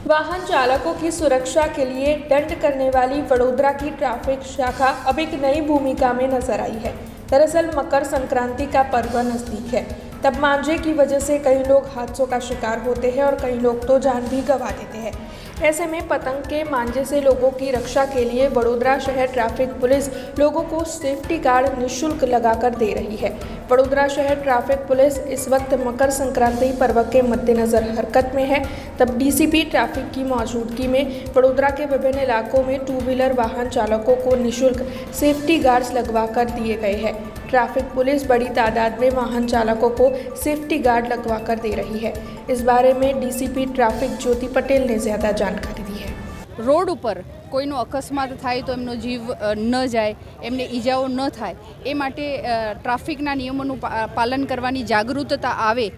वाहन चालकों की सुरक्षा के लिए दंड करने वाली वडोदरा की ट्रैफिक शाखा अब एक नई भूमिका में नजर आई है। दरअसल मकर संक्रांति का पर्व नजदीक है, तब मांझे की वजह से कई लोग हादसों का शिकार होते हैं और कई लोग तो जान भी गंवा देते हैं। ऐसे में पतंग के मांझे से लोगों की रक्षा के लिए वडोदरा शहर ट्रैफिक पुलिस लोगों को सेफ्टी गार्ड निःशुल्क लगाकर दे रही है। वडोदरा शहर ट्रैफिक पुलिस इस वक्त मकर संक्रांति पर्व के मद्देनजर हरकत में है। तब डीसीपी ट्रैफिक की मौजूदगी में वडोदरा के विभिन्न इलाकों में टू व्हीलर वाहन चालकों को निःशुल्क सेफ्टी गार्ड्स लगवा कर दिए गए हैं। ट्रैफिक पुलिस बड़ी तादाद में वाहन चालकों को सेफ्टी गार्ड लगवा कर दे रही है। इस बारे में डीसीपी ट्रैफिक ज्योति पटेल ने ज़्यादा जानकारी दी है। रोड पर कोईनो अकस्मात थाय तो एमनो जीव न जाए, एमने ईजाओ न थाय ए माटे ट्राफिकना नियमोनुं पालन करवानी जागरूकता आवे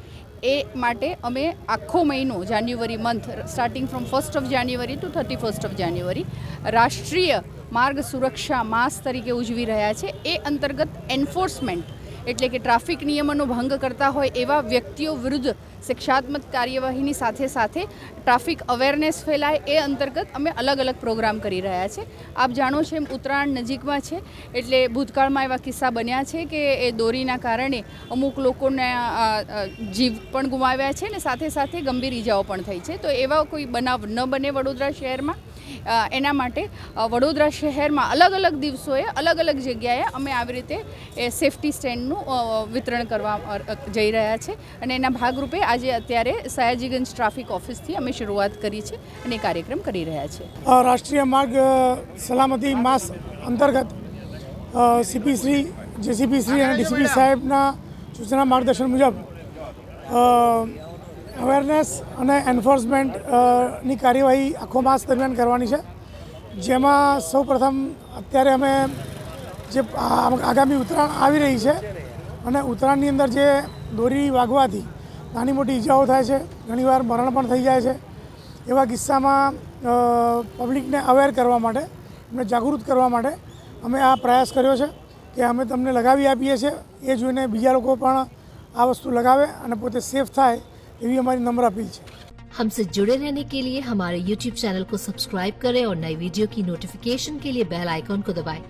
ए माटे अमे आखो महीनो January month starting from 1st of January to 31st of January राष्ट्रीय मार्ग सुरक्षा मास तरीके उजवी रह्या छे। ए अंतर्गत एन्फोर्समेंट एटले के ट्राफिक नियमों भंग करता होय एवा व्यक्तिओ विरुद्ध शिक्षात्मक कार्यवाहीनी साथे साथे ट्राफिक अवेरनेस फैलाय ए अंतर्गत अमे अलग अलग प्रोग्राम करी रह्या छे। आप जाणो छो एम उत्तरायण नजीकमां छे एटले भूतकाळमां एवा किस्सा बन्या छे के ए दोरीना कारणे अमुक लोकोने जीव पण गुमाव्या छे ने साथे साथे गंभीर ईजाओ पण थई छे। तो एवा कोई बनाव न बने वडोदरा शहेरमां एना माटे वडोदरा शहेरमां अलग अलग दिवसोए अलग अलग जग्याए अमे आवी रीते सेफ्टी स्टेन्डनुं वितरण करवा जई रह्या छे अने एना भागरूपे આજે અત્યારે સયાજીગંજ ટ્રાફિક ઓફિસથી અમે શરૂઆત કરી છે અને કાર્યક્રમ કરી રહ્યા છે। રાષ્ટ્રીય માર્ગ સલામતી માસ અંતર્ગત સીપી શ્રી જેસીપી શ્રી અને ડીસીપી સાહેબના સૂચના માર્ગદર્શન મુજબ અવેરનેસ અને એન્ફોર્સમેન્ટની કાર્યવાહી આખો માસ દરમિયાન કરવાની છે, જેમાં સૌ પ્રથમ અત્યારે અમે જે આગામી ઉત્તરાયણ આવી રહી છે અને ઉત્તરાયણની અંદર જે દોરી વાગવાથી નાની મોટી ઈજાઓ થાય છે, ઘણીવાર મરણ પણ થઈ જાય છે। એવા કિસ્સામાં પબ્લિકને અવેર કરવા માટે, એમને જાગૃત કરવા માટે અમે આ પ્રયાસ કર્યો છે કે અમે તમને લગાવી આપીએ છીએ, એ જોઈને બીજા લોકો પણ આ વસ્તુ લગાવે અને પોતે સેફ થાય એવી અમારી નમ્ર अपील છે। हमसे जुड़े रहने के लिए हमारे YouTube चैनल को सब्सक्राइब करें और नई वीडियो की नोटिफिकेशन के लिए बेल आइकॉन को दबाएं।